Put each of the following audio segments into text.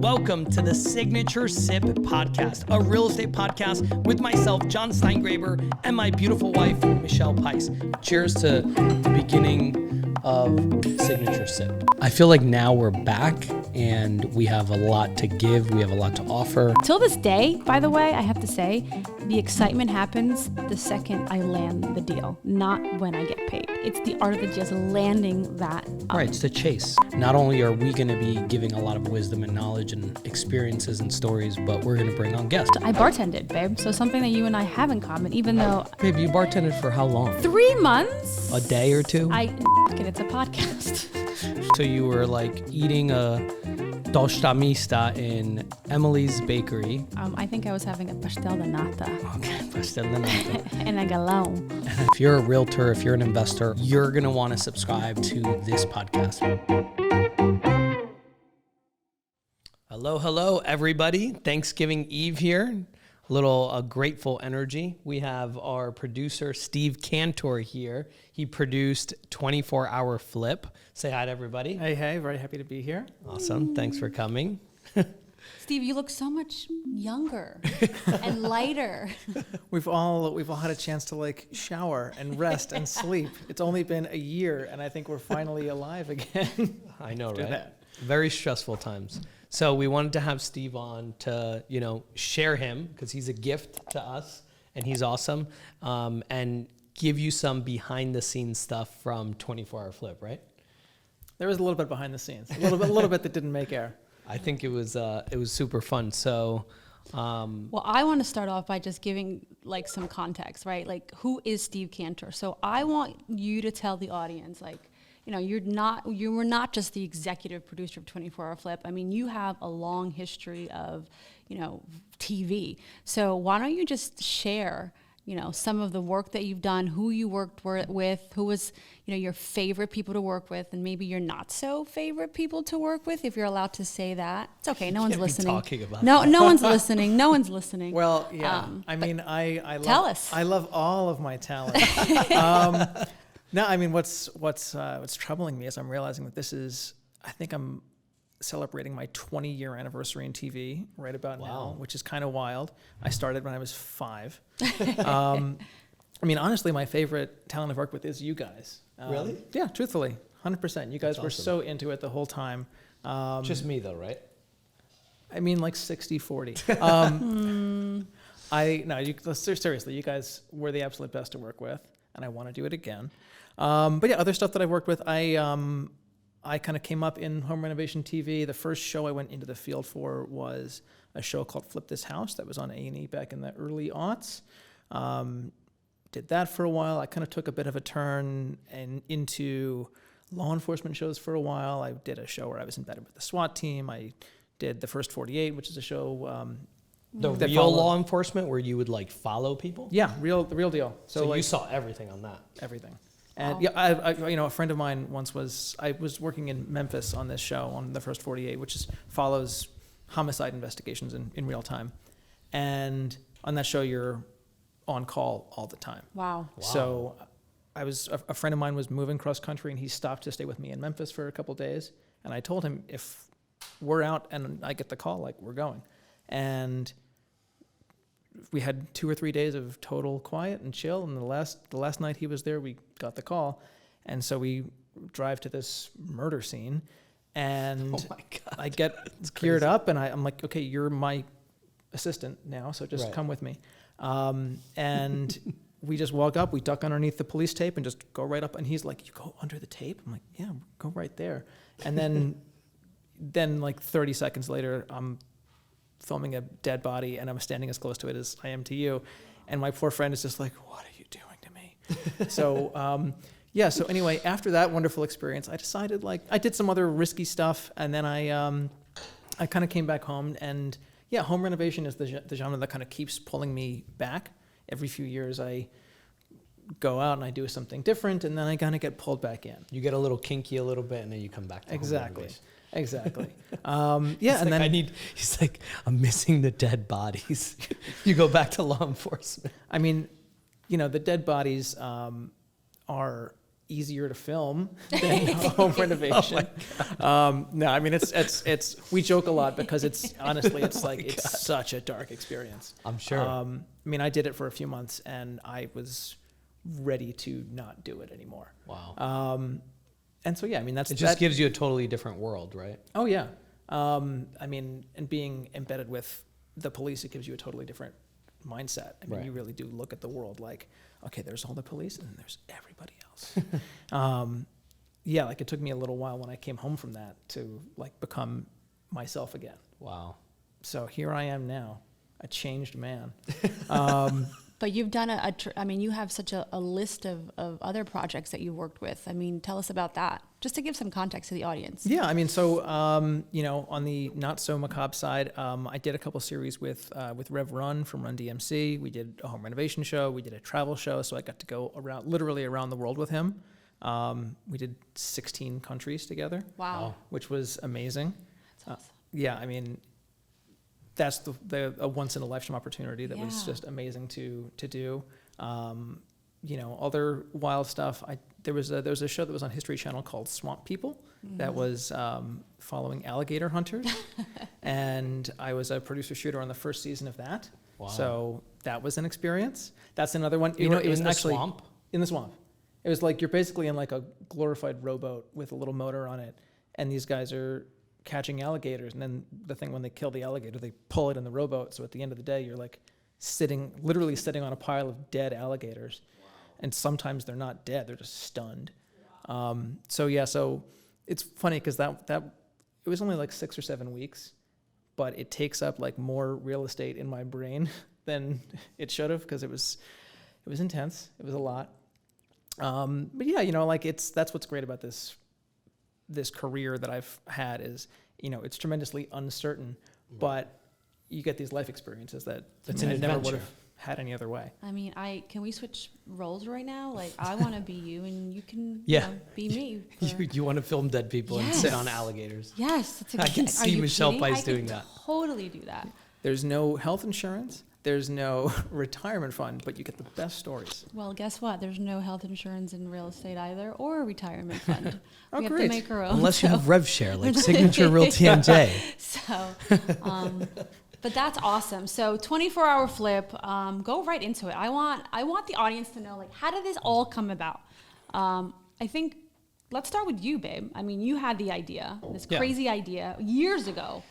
Welcome to the Signature Sip Podcast, a real estate podcast with myself, Jon Steingraber, and my beautiful wife, Michelle Pice. Cheers to the beginning of Signature Sip. I feel like now we're back and we have a lot to give. We have a lot to offer. Till this day, by the way, I have to say, the excitement happens the second I land the deal, not when I get paid. It's the art of the just landing that up. Right, it's the chase. Not only are we going to be giving a lot of wisdom and knowledge and experiences and stories, but we're going to bring on guests. I bartended, babe, so something that you and I have in common, even though... Babe, you bartended for how long? 3 months? A day or two? It's a podcast. So you were like eating a 𝗪 in Emily's bakery. I think I was having a pastel de nata. Okay, pastel de nata. And a galon. And if you're a realtor, if you're an investor, you're going to want to subscribe to this podcast. Hello, everybody. Thanksgiving Eve here. A little grateful energy. We have our producer, Steve Kantor, here. He produced 24-Hour Flip. Say hi to everybody. Hey, very happy to be here. Awesome. Thanks for coming. Steve, you look so much younger and lighter. We've all had a chance to like shower and rest and sleep. It's only been a year, and I think we're finally alive again. I know, right? Very stressful times. So we wanted to have Steve on to, share him because he's a gift to us and he's awesome, and give you some behind the scenes stuff from 24-Hour Flip, right? There was a little bit behind the scenes, a little bit that didn't make air. I think it was super fun. So, well, I want to start off by just giving like some context, right? Like, who is Steve Kantor? So I want you to tell the audience, like, you were not just the executive producer of 24-Hour Flip. I mean, you have a long history of, TV. So why don't you just share, some of the work that you've done, who you worked with, who was, your favorite people to work with, and maybe your not so favorite people to work with, if you're allowed to say that. It's okay. No one's listening. No one's listening. No one's listening. Well, yeah. I tell us. I love all of my talent. No, I mean, what's troubling me is I'm realizing that I think I'm celebrating my 20-year anniversary in TV right about now, which is kind of wild. I started when I was 5. Honestly, my favorite talent I've worked with is you guys. Really? Yeah, truthfully, 100%. You guys were so into it the whole time. Just me, though, right? I mean, like 60-40. Seriously, you guys were the absolute best to work with, and I want to do it again. But yeah, other stuff that I've worked with, I kind of came up in home renovation TV. The first show I went into the field for was a show called Flip This House that was on A&E back in the early aughts. Did that for a while. I kind of took a bit of a turn into law enforcement shows for a while. I did a show where I was embedded with the SWAT team. I did The First 48, which is a show... the real law enforcement where you would like follow people? Yeah, the real deal. So you saw everything on that? Everything. And a friend of mine I was working in Memphis on this show on The First 48, which follows homicide investigations in real time. And on that show, you're on call all the time. Wow. So a friend of mine was moving cross country, and he stopped to stay with me in Memphis for a couple days. And I told him, if we're out and I get the call, like, we're going. And we had 2 or 3 days of total quiet and chill, and the last night he was there, we got the call, and so we drive to this murder scene, and oh my God, I get geared up, and I'm like, okay, you're my assistant now, so just come with me, and we just walk up, we duck underneath the police tape, and just go right up, and he's like, you go under the tape? I'm like, yeah, go right there, and then like 30 seconds later, I'm filming a dead body, and I'm standing as close to it as I am to you. And my poor friend is just like, what are you doing to me? So anyway, after that wonderful experience, I decided, like, I did some other risky stuff, and then I kind of came back home, and yeah, home renovation is the genre that kind of keeps pulling me back. Every few years I go out and I do something different, and then I kind of get pulled back in. You get a little kinky a little bit, and then you come back to home renovation. Exactly. He's like, I'm missing the dead bodies. You go back to law enforcement. I mean, the dead bodies are easier to film than home renovation. No, I mean, it's, we joke a lot because it's honestly, it's like, it's such a dark experience. I'm sure. I mean, I did it for a few months and I was ready to not do it anymore. Wow. And so, yeah, I mean, it just gives you a totally different world, right? Oh yeah. I mean, and being embedded with the police, it gives you a totally different mindset. I mean, you really do look at the world like, okay, there's all the police and then there's everybody else. Yeah, like it took me a little while when I came home from that to like become myself again. Wow. So here I am now, a changed man. But you've done I mean, you have such a list of other projects that you've worked with. I mean, tell us about that, just to give some context to the audience. Yeah, I mean, so, you know, on the not so macabre side, I did a couple series with 𝗪𝗆 from Run DMC. We did a home renovation show. We did a travel show. So I got to go literally around the world with him. We did 16 countries together. Wow. Which was amazing. That's awesome. Yeah, I mean, that's a once in a lifetime opportunity that was Yeah. just amazing to do. You know, other wild stuff. There was a show that was on History Channel called Swamp People that was following alligator hunters, and I was a producer shooter on the first season of that. Wow. So that was an experience. That's another one. You know, it was in the actually swamp? in the swamp. It was like you're basically in like a glorified rowboat with a little motor on it, and these guys are catching alligators, and then the thing when they kill the alligator, they pull it in the rowboat. So at the end of the day, you're like literally sitting on a pile of dead alligators, and sometimes they're not dead; they're just stunned. So yeah, so it's funny because that it was only like 6 or 7 weeks, but it takes up like more real estate in my brain than it should have because it was intense. It was a lot. But yeah, you know, like that's what's great about this career that I've had is, you know, it's tremendously uncertain, but you get these life experiences that It's I an never would adventure. have had any other way. I mean, can we switch roles right now? Like, I want to be you, and you can Yeah. be me. You want to film dead people and sit Yes. on alligators. Yes, that's I can see Michelle Pice 𝗵𝒽 doing that. Totally do that. There's no health insurance. There's no retirement fund, but you get the best stories. Well, guess what? There's no health insurance in real estate either, or a retirement fund. Oh, we have great. to make our own. Unless you so- have 𝗪𝗆, like Signature Realty NJ. So, but that's awesome. So 24-hour flip, go right into it. I want the audience to know, like, how did this all come about? I think, let's start with you, babe. I mean, you had the idea, this Yeah. crazy idea years ago.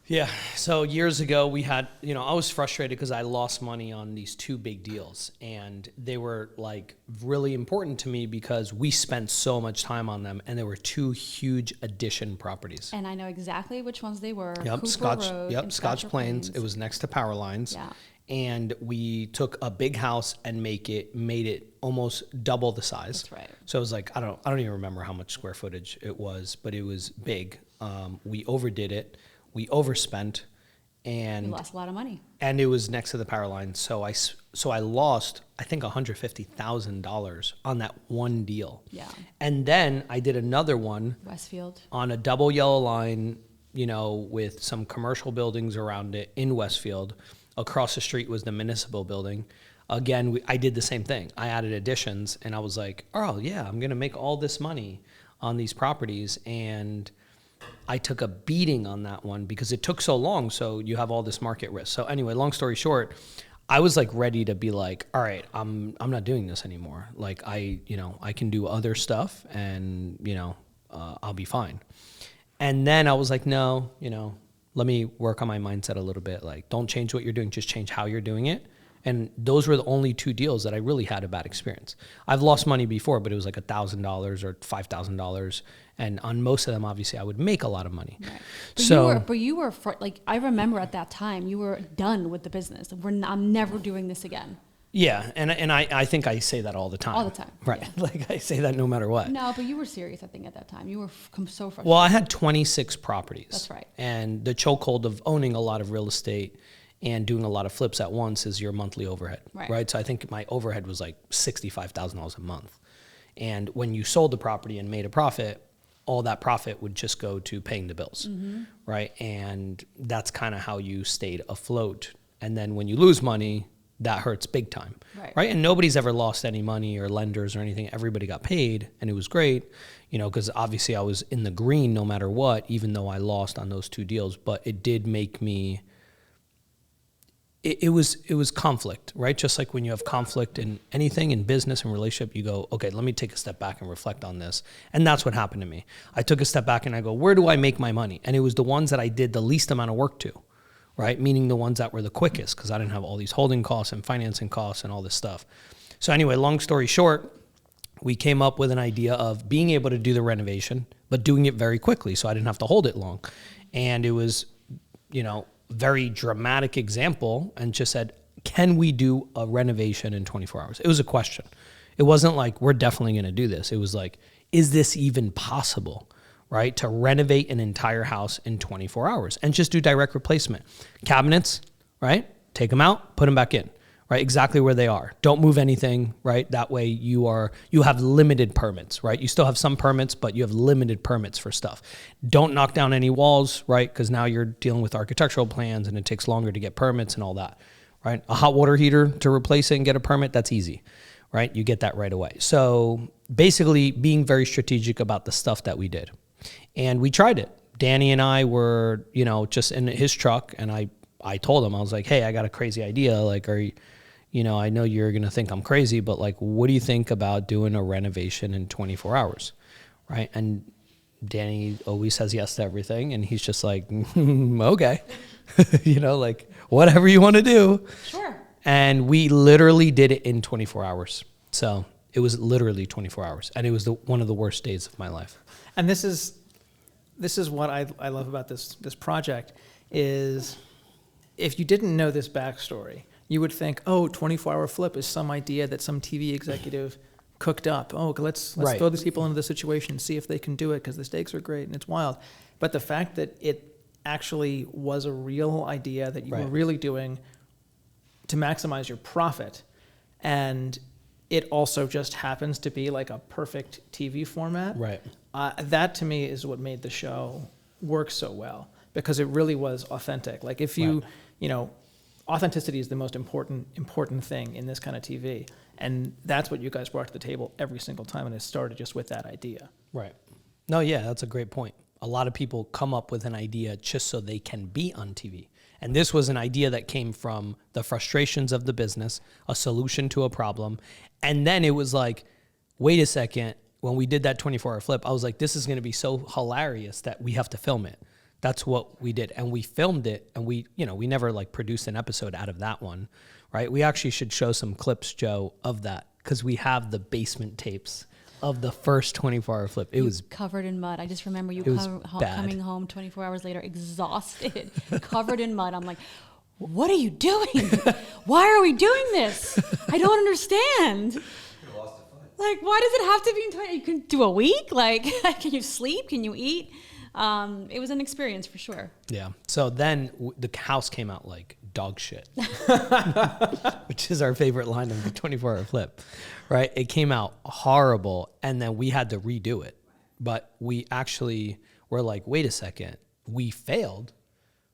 Yeah. So years ago, we had, you know, I was frustrated because I lost money on these 2 big deals, and they were like really important to me because we spent so much time on them, and there were 2 huge addition properties. And I know exactly which ones they were. Yep, Cooper Scotch. Road Yep, and Scotch Scotcher Plains. It was next to power lines. Yeah. And we took a big house and made it almost double the size. That's right. So it was like I don't even remember how much square footage it was, but it was big. We overdid it. We overspent, and We lost a lot of money. and it was next to the power line. So I lost, I think, $150,000 on that one deal. Yeah. And then I did another one Westfield. on a double yellow line, you know, with some commercial buildings around it in Westfield. Across the street was the municipal building. Again, I did the same thing. I added additions, and I was like, oh, yeah, I'm going to make all this money on these properties. And I took a beating on that one because it took so long. So you have all this market risk. So anyway, long story short, I was like ready to be like, all right, I'm not doing this anymore. Like I can do other stuff, and, you know, I'll be fine. And then I was like, no, you know, let me work on my mindset a little bit. Like, don't change what you're doing, just change how you're doing it. And those were the only 2 deals that I really had a bad experience. I've lost money before, but it was like $1,000 or $5,000. And on most of them, obviously, I would make a lot of money. Right. But you were like, I remember at that time, you were done with the business. I'm never doing this again. Yeah, and I think I say that all the time. All the time, Right. yeah. Like I say that no matter what. No, but you were serious, I think, at that time. You were so frustrated. Well, I had 26 properties. That's right. And the chokehold of owning a lot of real estate and doing a lot of flips at once is your monthly overhead. Right. So I think my overhead was like $65,000 a month. And when you sold the property and made a profit, all that profit would just go to paying the bills. Mm-hmm. Right. And that's kind of how you stayed afloat. And then when you lose money, that hurts big time, Right. right? And nobody's ever lost any money or lenders or anything. Everybody got paid, and it was great, because obviously I was in the green no matter what, even though I lost on those 2 deals. But it did make me. It was conflict, right? Just like when you have conflict in anything, in business and relationship, you go, okay, let me take a step back and reflect on this. And that's what happened to me. I took a step back and I go, where do I make my money? And it was the ones that I did the least amount of work to, right? Meaning the ones that were the quickest, because I didn't have all these holding costs and financing costs and all this stuff. So anyway, long story short, we came up with an idea of being able to do the renovation, but doing it very quickly so I didn't have to hold it long. And it was, very dramatic example, and just said, can we do a renovation in 24 hours? It was a question. It wasn't like, we're definitely going to do this. It was like, is this even possible, right? To renovate an entire house in 24 hours and just do direct replacement. Cabinets, right? Take them out, put them back in, right? Exactly where they are. Don't move anything, right? That way you have limited permits, right? You still have some permits, but you have limited permits for stuff. Don't knock down any walls, right? Because now you're dealing with architectural plans and it takes longer to get permits and all that, right? A hot water heater to replace it and get a permit, that's easy, right? You get that right away. So basically being very strategic about the stuff that we did. And we tried it. Danny and I were, just in his truck, and I told him, I was like, hey, I got a crazy idea. Like, I know you're going to think I'm crazy, but like, what do you think about doing a renovation in 24 hours? Right. And Danny always says yes to everything. And he's just like, okay, like whatever you want to do. Sure. And we literally did it in 24 hours. So it was literally 24 hours. And it was one of the worst days of my life. And this is what I love about this project is, if you didn't know this backstory, you would think, 24-hour flip is some idea that some TV executive cooked up. Oh, let's Right. throw these people into the situation and see if they can do it because the stakes are great and it's wild. But the fact that it actually was a real idea that you were Right. really doing to maximize your profit, and it also just happens to be like a perfect TV format. Right. That to me is what made the show work so well, because it really was authentic. Like if you, authenticity is the most important thing in this kind of TV. And that's what you guys brought to the table every single time. And it started just with that idea. Right. No, yeah, that's a great point. A lot of people come up with an idea just so they can be on TV. And this was an idea that came from the frustrations of the business, a solution to a problem. And then it was like, wait a second, when we did that 24-hour flip, I was like, this is going to be so hilarious that we have to film it. That's what we did. And we filmed it, and we never like produced an episode out of that one, right? We actually should show some clips, Joe, of that, because we have the basement tapes of the first 24-hour flip. It was covered in mud. I just remember you it was coming home 24 hours later, exhausted, covered in mud. I'm like, what are you doing? Why are we doing this? I don't understand. Like, why does it have to be in 20? You can do a week? Like, can you sleep? Can you eat? It was an experience for sure. Yeah. So then the house came out like dog shit, which is our favorite line of the 24-hour flip, right? It came out horrible, and then we had to redo it. But we actually were like, wait a second, we failed,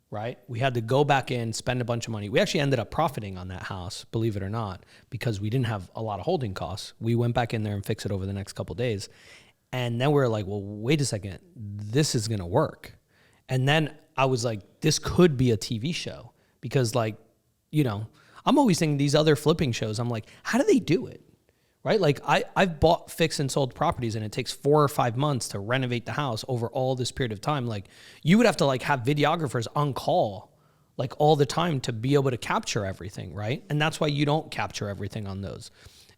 right? We had to go back in, spend a bunch of money. We actually ended up profiting on that house, believe it or not, because we didn't have a lot of holding costs. We went back in there and fixed it over the next couple of days. And then we were like, well, wait a second, this is going to work. And then I was like, this could be a TV show, because like, I'm always thinking these other flipping shows, I'm like, how do they do it? Right? Like I've bought, fixed, and sold properties, and it takes 4 or 5 months to renovate the house over all this period of time. Like you would have to like have videographers on call like all the time to be able to capture everything. Right. And that's why you don't capture everything on those.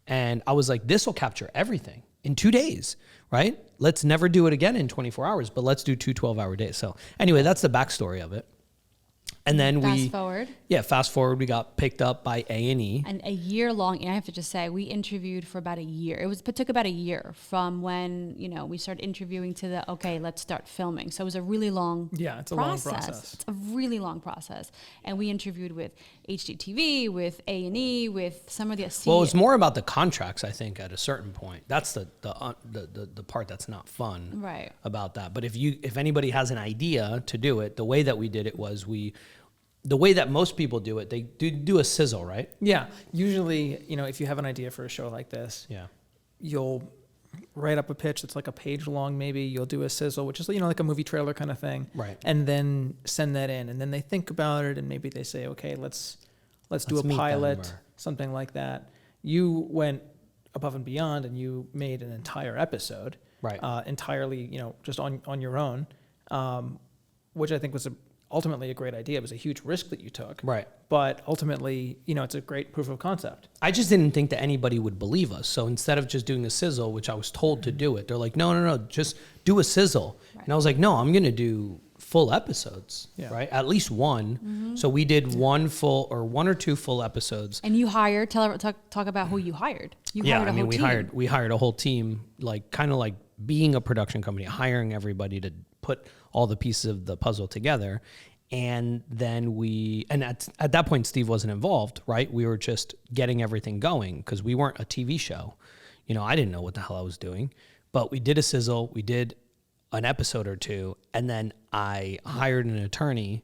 And I was like, this will capture everything in 2 days, right? Let's never do it again in 24 hours, but let's do 2 12-hour days. So anyway, that's the backstory of it. And then fast forward, we got picked up by A&E. And a year long, and I have to just say, we interviewed for about a year. It took about a year from when, we started interviewing to let's start filming. So it was a really long it's a long process. It's a really long process. And we interviewed with HGTV, with A&E, with some of the Well, it's more about the contracts, I think, at a certain point. That's the part that's not fun about that. But if anybody has an idea to do it, the way that we did it was the way that most people do it, they do a sizzle, right? Yeah. Usually, you know, if you have an idea for a show like this, you'll write up a pitch that's like a page long, maybe. You'll do a sizzle, which is, you know, like a movie trailer kind of thing. Right. And then send that in. And then they think about it, and maybe they say, okay, let's do a pilot, something like that. You went above and beyond, and you made an entire episode, right? Entirely, you know, just on your own, which I think was ultimately a great idea. It was a huge risk that you took, right? But ultimately, you know, it's a great proof of concept. I just didn't think that anybody would believe us. So instead of just doing a sizzle, which I was told to do it, they're like, no, just do a sizzle. Right. And I was like, no, I'm going to do full episodes, right? At least one. Mm-hmm. So we did one or two full episodes. And you hired, talk about who you hired. You hired a whole team. We hired a whole team, like kind of like being a production company, hiring everybody to put all the pieces of the puzzle together. And then at that point, Steve wasn't involved, right? We were just getting everything going because we weren't a TV show. You know, I didn't know what the hell I was doing, but we did a sizzle. We did an episode or two, and then I hired an attorney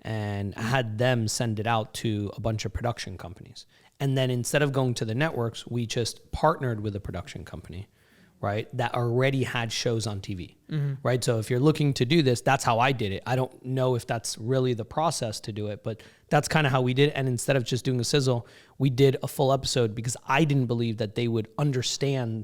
and had them send it out to a bunch of production companies. And then instead of going to the networks, we just partnered with a production company, right, that already had shows on TV, right? So if you're looking to do this, that's how I did it. I don't know if that's really the process to do it, but that's kind of how we did it. And instead of just doing a sizzle, we did a full episode because I didn't believe that they would understand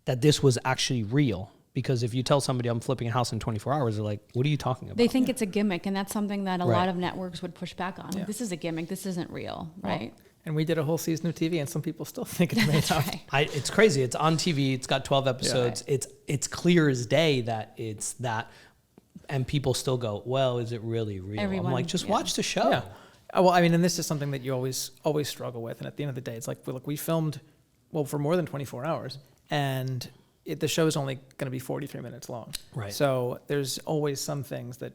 that this was actually real. Because if you tell somebody I'm flipping a house in 24 hours, they're like, what are you talking about? They think it's a gimmick, and that's something that a lot of networks would push back on. Yeah. This is a gimmick. This isn't real, right? Well, and we did a whole season of TV, and some people still think it's made up. Right. It's crazy. It's on TV. It's got 12 episodes. Yeah. It's clear as day that it's that, and people still go, well, is it really real? I'm like, just watch the show. Yeah. Well, I mean, and this is something that you always struggle with. And at the end of the day, it's like, look, we filmed, for more than 24 hours, and the show is only going to be 43 minutes long. Right. So there's always some things that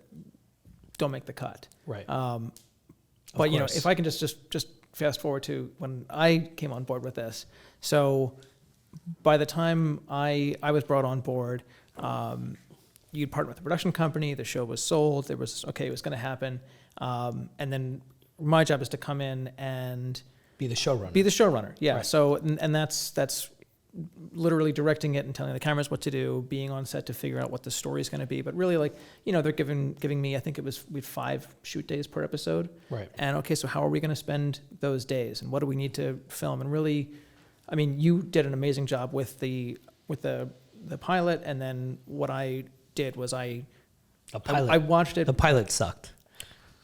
don't make the cut. Right. But you know, if I can just fast forward to when I came on board with this. So by the time I was brought on board, you'd partner with the production company. The show was sold. It was okay. It was going to happen. And then my job is to come in and be the showrunner. Be the showrunner. Yeah. Right. So and that's literally directing it and telling the cameras what to do, being on set to figure out what the story is going to be. But really, like, you know, they're giving me, I think we had 5 shoot days per episode. Right. And okay, so how are we going to spend those days, and what do we need to film? And really, I mean, you did an amazing job with the pilot, and then what I did was I watched it. The pilot sucked.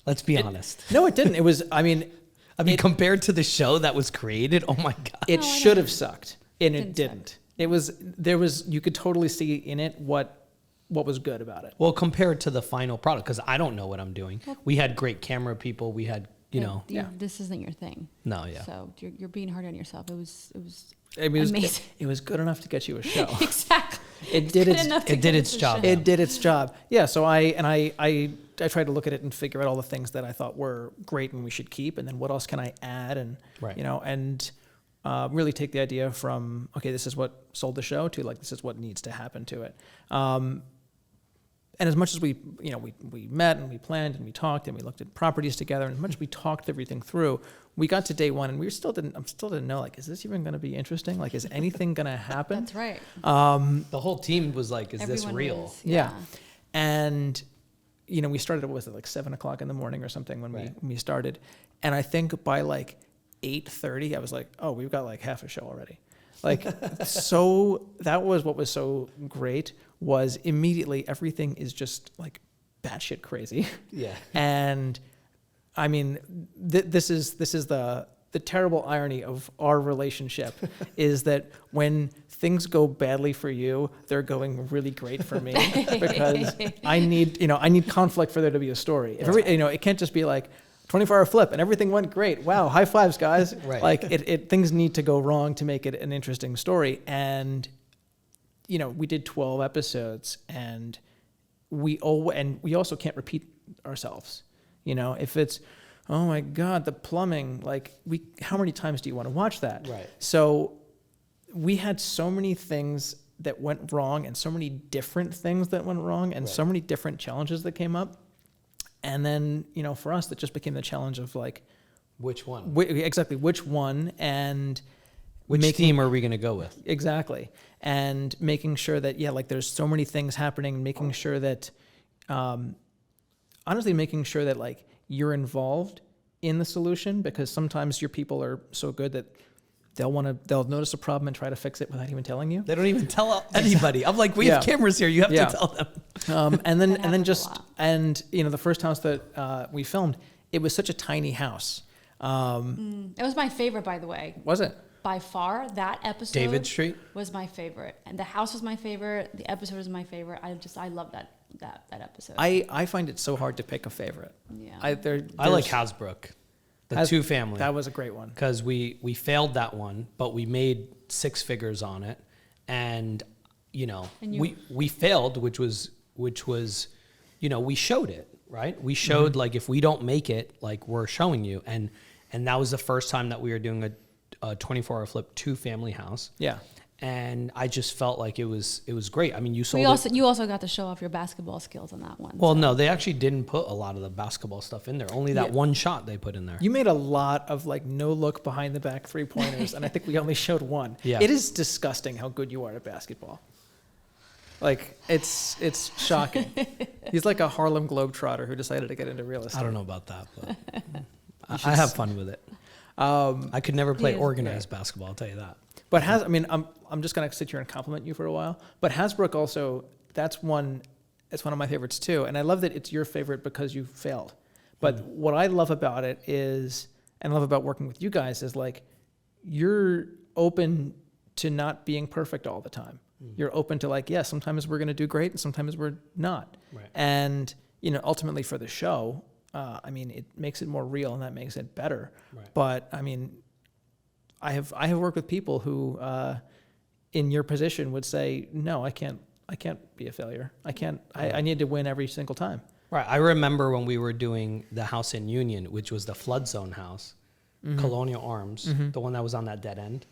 Let's be honest. No, it didn't. It was, I mean, compared to the show that was created, oh my God. It should have sucked. And it didn't. You could totally see in it what was good about it. Well, compared to the final product, because I don't know what I'm doing. We had great camera people. We had, this isn't your thing. No, yeah. So you're being hard on yourself. It was amazing. It was good enough to get you a show. Exactly. It did its job. It did its job. Yeah. So I tried to look at it and figure out all the things that I thought were great and we should keep, and then what else can I add, and really take the idea from, okay, this is what sold the show, to like, this is what needs to happen to it. And as much as we met and we planned and we talked and we looked at properties together, and as much as we talked everything through, we got to day one and I still didn't know, like, is this even going to be interesting? Like, is anything going to happen? That's right. The whole team was like, is this real? Yeah. And, we started, what was it, like 7:00 in the morning or something when we started. And I think by like 8:30, I was like, oh, we've got like half a show already. Like, so that was what was so great, was immediately everything is just like batshit crazy. Yeah. And I mean, this is the terrible irony of our relationship is that when things go badly for you, they're going really great for me because I need conflict for there to be a story. It can't just be like 24-hour flip and everything went great. Wow, high fives, guys. Right. Like things need to go wrong to make it an interesting story. And we did 12 episodes, and we also can't repeat ourselves. If it's, oh my God, the plumbing, like how many times do you want to watch that? Right. So we had so many things that went wrong, and so many different things that went wrong, and so many different challenges that came up. And then, you know, for us, that just became the challenge of like, Which one? exactly which one, and Which theme are we going to go with? exactly, and making sure that like there's so many things happening, making sure that, honestly, making sure that like you're involved in the solution, because sometimes your people are so good that they'll notice a problem and try to fix it without even telling you. They don't even tell anybody. I'm like, we have cameras here. You have to tell them. And then you know, the first house that we filmed, it was such a tiny house. It was my favorite, by the way. Was it? By far, that episode David Street was my favorite, and the house was my favorite. The episode was my favorite. I love that episode. I find it so hard to pick a favorite. Yeah. I like 𝗪𝗁𝘁, the two family. That was a great one. Because we failed that one, but we made 6 figures on it, and you know, we failed, which was you know, we showed it, right? We showed like, if we don't make it, like, we're showing you, and that was the first time that we were doing a 24-hour flip 2 family house. Yeah. And I just felt like it was great. I mean, you also got to show off your basketball skills on that one. Well, no, they actually didn't put a lot of the basketball stuff in there. Only that one shot they put in there. You made a lot of like no look behind the back 3-pointers, and I think we only showed one. Yeah. It is disgusting how good you are at basketball. Like, it's shocking. He's like a Harlem Globetrotter who decided to get into real estate. I don't know about that, but I have fun with it. I could never play organized basketball, I'll tell you that. But I'm just gonna sit here and compliment you for a while. But 𝗪𝗁𝘁 also, it's one of my favorites too. And I love that it's your favorite because you failed. But what I love about it is, and I love about working with you guys, is like, you're open to not being perfect all the time. You're open to like, yeah, sometimes we're gonna do great and sometimes we're not. Right. And you know, ultimately for the show, I mean, it makes it more real and that makes it better. Right. But I mean, I have worked with people who, in your position, would say, no, I can't be a failure. I need to win every single time. Right. I remember when we were doing the house in Union, which was the flood zone house, Colonial Arms, the one that was on that dead end.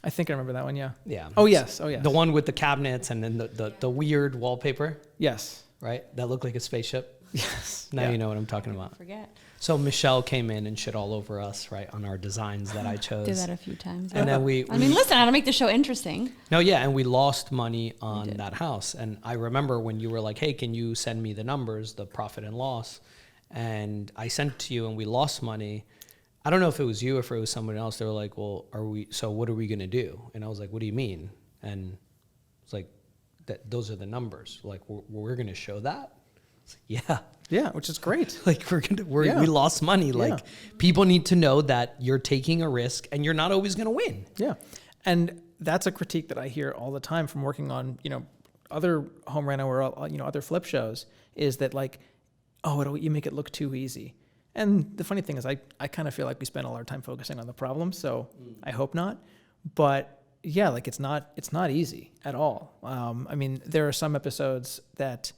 I think I remember that one. Yeah. Yeah. Oh yes. Oh yes. The one with the cabinets and then the weird wallpaper. Yes. Right. That looked like a spaceship. Yes. Now you know what I'm talking about. Forget. So Michelle came in and shit all over us, right, on our designs that I chose. Did that a few times. And then I mean, listen, I had to make the show interesting. No, yeah, and we lost money on that house. And I remember when you were like, hey, can you send me the numbers, the profit and loss? And I sent it to you and we lost money. I don't know if it was you or if it was someone else. They were like, well, so what are we going to do? And I was like, what do you mean? And it's like, those are the numbers. Like, we're going to show that? Yeah. Yeah, which is great. Like, we lost money. Like, people need to know that you're taking a risk and you're not always going to win. Yeah. And that's a critique that I hear all the time from working on, you know, other home reno or, you know, other flip shows, is that like, oh, you make it look too easy. And the funny thing is I kind of feel like we spend all our time focusing on the problem, so I hope not. But yeah, like it's not easy at all. I mean, there are some episodes that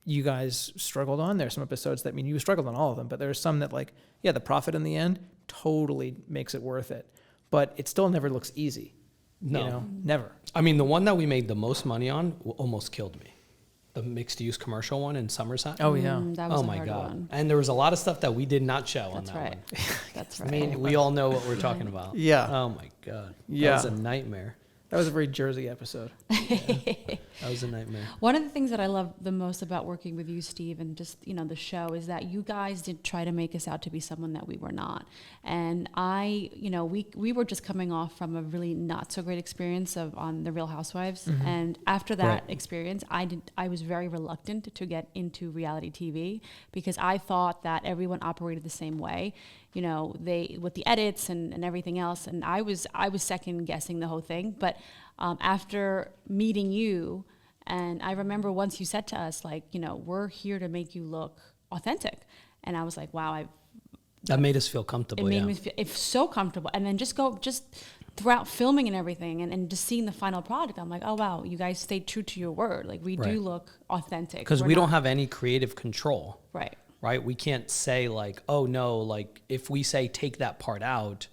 you guys struggled on. There are some episodes that, I mean, you struggled on all of them, but there's some that like, yeah, the profit in the end totally makes it worth it. But it still never looks easy. No. You know, never. I mean, the one that we made the most money on almost killed me. The mixed-use commercial one in Somerset. Oh, yeah. That was oh, a my hard God. one. And there was a lot of stuff that we did not show on that one. That's I right. mean, we all know what we're talking about. Yeah. Oh, my God. Yeah. That was a nightmare. That was a very Jersey episode. That was a nightmare. One of the things that I love the most about working with you, Steve, and just, you know, the show, is that you guys did try to make us out to be someone that we were not. And we were just coming off from a really not so great experience on The Real Housewives. Mm-hmm. And after that experience, I was very reluctant to get into reality TV because I thought that everyone operated the same way. You know, with the edits and everything else, and I was second guessing the whole thing. But after meeting you, and I remember once you said to us, like, you know, we're here to make you look authentic, and I was like, wow, that made us feel comfortable. It made me feel so comfortable, and then just throughout filming and everything, and just seeing the final product, I'm like, oh wow, you guys stayed true to your word. Like we do look authentic because we don't have any creative control. Right. Right? We can't say like, oh no, like if we say take that part out,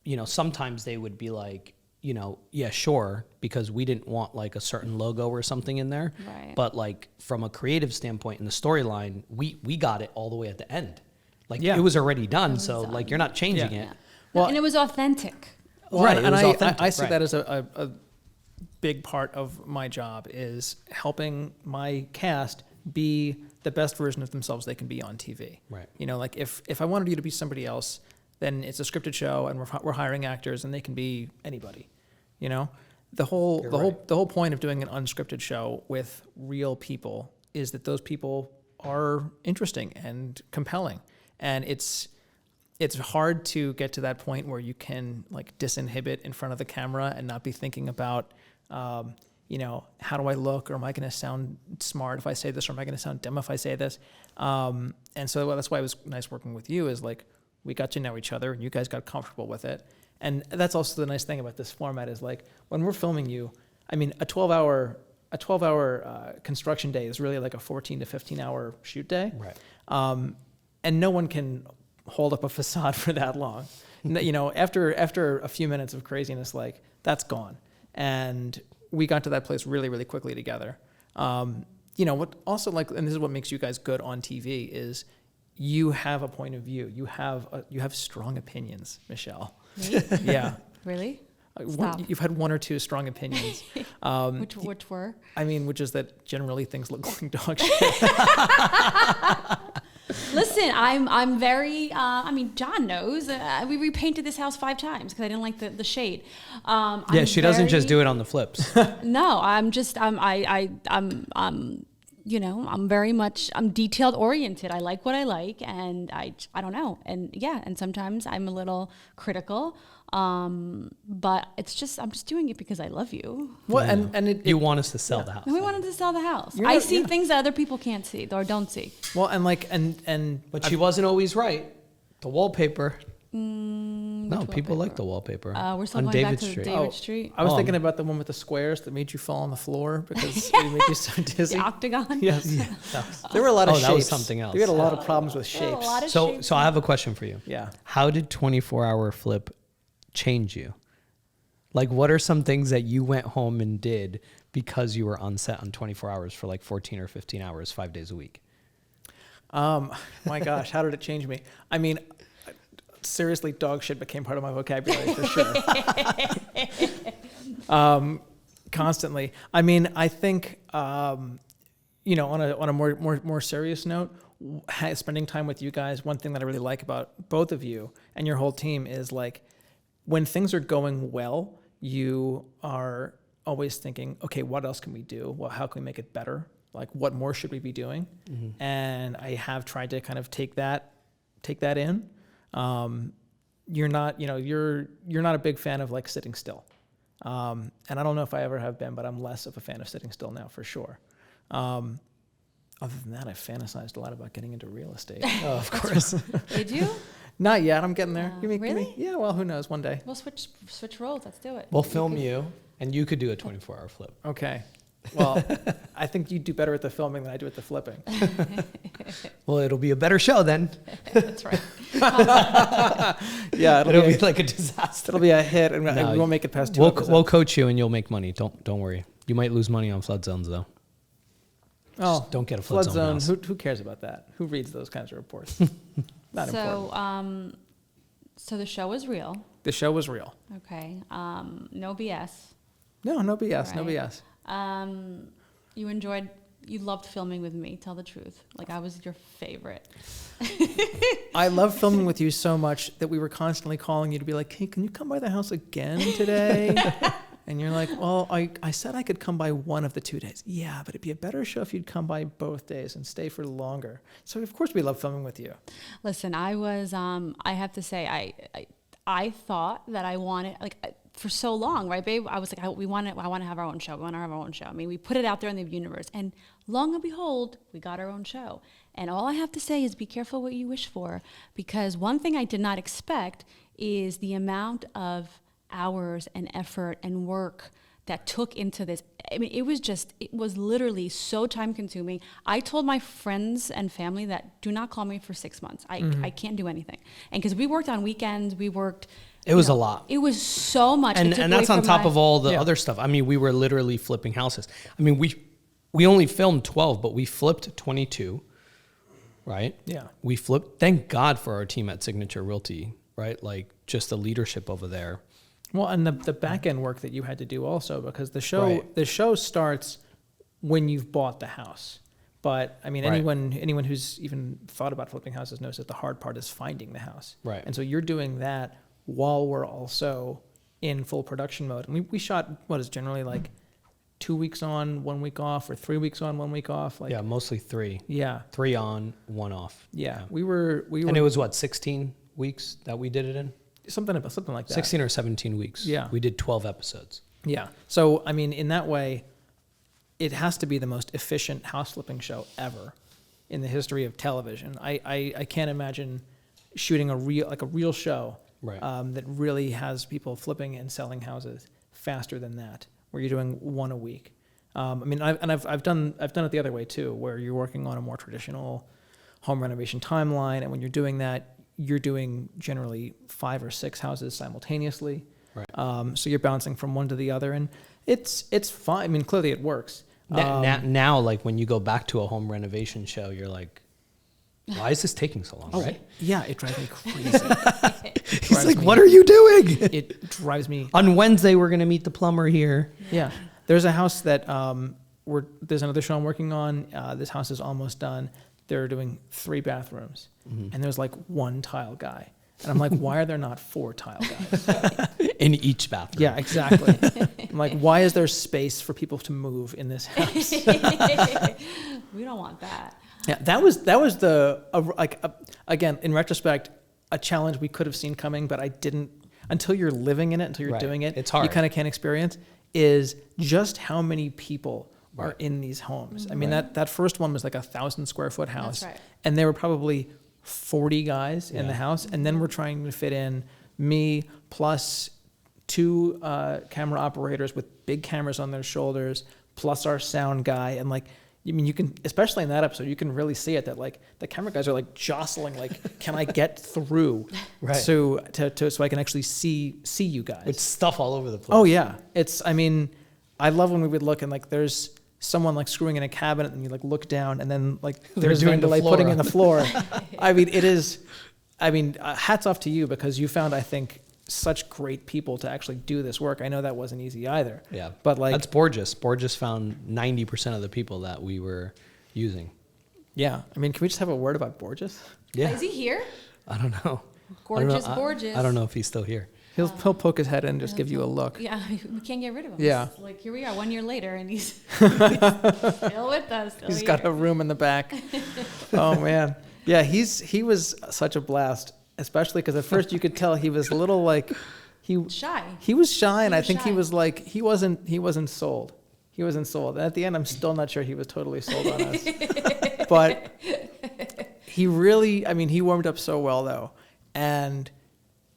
you know, sometimes they would be like, you know, yeah, sure, because we didn't want like a certain logo or something in there. Right. But like from a creative standpoint in the storyline, we got it all the way at the end. Like it was already done. So done. like you're not changing it. Yeah. Well, and it was authentic. Well, Right, and it was I authentic, see right. that as a big part of my job is helping my cast be the best version of themselves they can be on TV. Right. You know, like if I wanted you to be somebody else, then it's a scripted show and we're hiring actors and they can be anybody. You know, the whole point of doing an unscripted show with real people is that those people are interesting and compelling, and it's hard to get to that point where you can like disinhibit in front of the camera and not be thinking about, you know, how do I look, or am I going to sound smart if I say this, or am I going to sound dumb if I say this? And so that's why it was nice working with you, is like we got to know each other and you guys got comfortable with it. And that's also the nice thing about this format is like when we're filming you, I mean, a 12-hour construction day is really like a 14 to 15-hour shoot day. Right. And no one can hold up a facade for that long. You know, after a few minutes of craziness, like that's gone. And we got to that place really, really quickly together. You know, what also like, and this is what makes you guys good on TV, is you have a point of view. You have strong opinions, Michelle. Me? Yeah. Really? Stop. You've had one or two strong opinions. Which were? I mean, which is that generally things look like dog shit. Listen, I'm very. I mean, John knows. We repainted this house 5 times because I didn't like the shade. Yeah, she doesn't just do it on the flips. No, I'm just. You know, I'm detailed oriented. I like what I like, and I don't know. And yeah, and sometimes I'm a little critical. But I'm just doing it because I love you. Well, and you want us to sell the house. And we wanted to sell the house. You're I not- see yeah. things that other people can't see or don't see. well, and like and But she wasn't always right. The wallpaper. No, people like the wallpaper. We're still on going David back to Street. David Street. I was thinking about the one with the squares that made you fall on the floor because it made you so dizzy. The octagon. Yes. There were a lot of shapes. that was something else. We had a lot of problems with There were a shapes. lot of So shapes. so I have a question for you. Yeah. How did 24-hour flip change you? Like, what are some things that you went home and did because you were on set on 24 hours for like 14 or 15 hours, 5 days a week? My gosh, how did it change me? I mean, seriously, dog shit became part of my vocabulary for sure. Constantly. I mean, I think, you know, on a more serious note, spending time with you guys, one thing that I really like about both of you and your whole team is like, when things are going well, you are always thinking, okay, what else can we do? Well, how can we make it better? Like, what more should we be doing? Mm-hmm. And I have tried to kind of take that in. You're not a big fan of like sitting still. And I don't know if I ever have been, but I'm less of a fan of sitting still now for sure. Other than that, I fantasized a lot about getting into real estate. Oh, of course. Did you? Not yet. I'm getting there. Really? Yeah. Well, who knows? One day. We'll switch roles. Let's do it. We'll film you, and you could do a 24-hour flip. Okay. Well, I think you do better at the filming than I do at the flipping. Well, it'll be a better show then. That's right. Yeah, It'll be like a disaster. it'll be a hit, and No, we won't make it past 2 We'll episodes. coach you, and you'll make money. Don't worry. You might lose money on flood zones though. Oh, Just don't get a flood zone house. Who cares about that? Who reads those kinds of reports? Not important. So the show was real. The show was real. Okay. No BS. No BS. No Right. BS. You loved filming with me. Tell the truth. Like, I was your favorite. I love filming with you so much that we were constantly calling you to be like, hey, can you come by the house again today? And you're like, well, I said I could come by one of the 2 days. Yeah, but it'd be a better show if you'd come by both days and stay for longer. So of course we love filming with you. Listen, I was, I have to say, I thought that I wanted, for so long, right, babe? I was like, I want to have our own show. We want to have our own show. I mean, we put it out there in the universe, and long and behold, we got our own show. And all I have to say is be careful what you wish for, because one thing I did not expect is the amount of hours and effort and work that took into this. I mean, it was literally so time consuming. I told my friends and family that do not call me for 6 months. I can't do anything. And because we worked on weekends, It was a lot. It was so much. And that's on top of all the other stuff. I mean, we were literally flipping houses. I mean, we only filmed 12, but we flipped 22, right? Yeah. We flipped. Thank God for our team at Signature Realty, right? Like just the leadership over there. Well, and the back end work that you had to do also, because the show starts when you've bought the house. But I mean, anyone who's even thought about flipping houses knows that the hard part is finding the house. Right. And so you're doing that while we're also in full production mode. And we shot what is generally like 2 weeks on, 1 week off, or 3 weeks on, 1 week off. Like, Yeah, mostly 3. Yeah. 3 on, 1 off. Yeah. We were. And it was what, 16 weeks that we did it in? Something like that. 16 or 17 weeks. Yeah. We did 12 episodes. Yeah. So, I mean, in that way, it has to be the most efficient house flipping show ever in the history of television. I can't imagine shooting a real show Right. that really has people flipping and selling houses faster than that, where you're doing one a week. I mean, I've done it the other way too, where you're working on a more traditional home renovation timeline, and when you're doing that, you're doing generally 5 or 6 houses simultaneously. Right. So you're bouncing from one to the other, and it's fine. I mean, clearly it works. Now, like when you go back to a home renovation show, you're like, why is this taking so long? Right? Yeah, it drives me crazy. He's like, what are you doing? It drives me. On Wednesday, we're going to meet the plumber here. Yeah. There's a house that there's another show I'm working on. This house is almost done. They're doing 3 bathrooms, and there's like 1 tile guy. And I'm like, why are there not 4 tile guys? In each bathroom. Yeah, exactly. I'm like, why is there space for people to move in this house? We don't want that. Yeah, that was again, in retrospect, a challenge we could have seen coming, but I didn't, until you're living in it, until you're doing it. It's hard. You kind of can't experience, is just how many people are in these homes. I mean, that first one was like 1,000 square foot house. That's right. And there were probably 40 guys in the house. And then we're trying to fit in me plus 2 camera operators with big cameras on their shoulders, plus our sound guy. And like, I mean, you can, especially in that episode, you can really see it that like the camera guys are like jostling, like, can I get through so I can actually see you guys? With stuff all over the place. Oh yeah. I mean, I love when we would look and like there's someone like screwing in a cabinet and you like look down and then like there's Vandelay putting in the floor. I mean, hats off to you, because you found, I think, such great people to actually do this work. I know that wasn't easy either. Yeah. But like, that's Borges. Borges found 90% of the people that we were using. Yeah. I mean, can we just have a word about Borges? Yeah. Is he here? I don't know. Gorgeous I Borges. don't know if he's still here. He'll poke his head in and just give you a look. Yeah, we can't get rid of him. Yeah. It's like, here we are 1 year later, and he's still with us. He's got a room in the back. Oh man. Yeah, he was such a blast, especially because at first you could tell he was a little like shy. He was shy, and I think shy. he was like he wasn't sold. He wasn't sold. And at the end, I'm still not sure he was totally sold on us. But he really, I mean, he warmed up so well though, and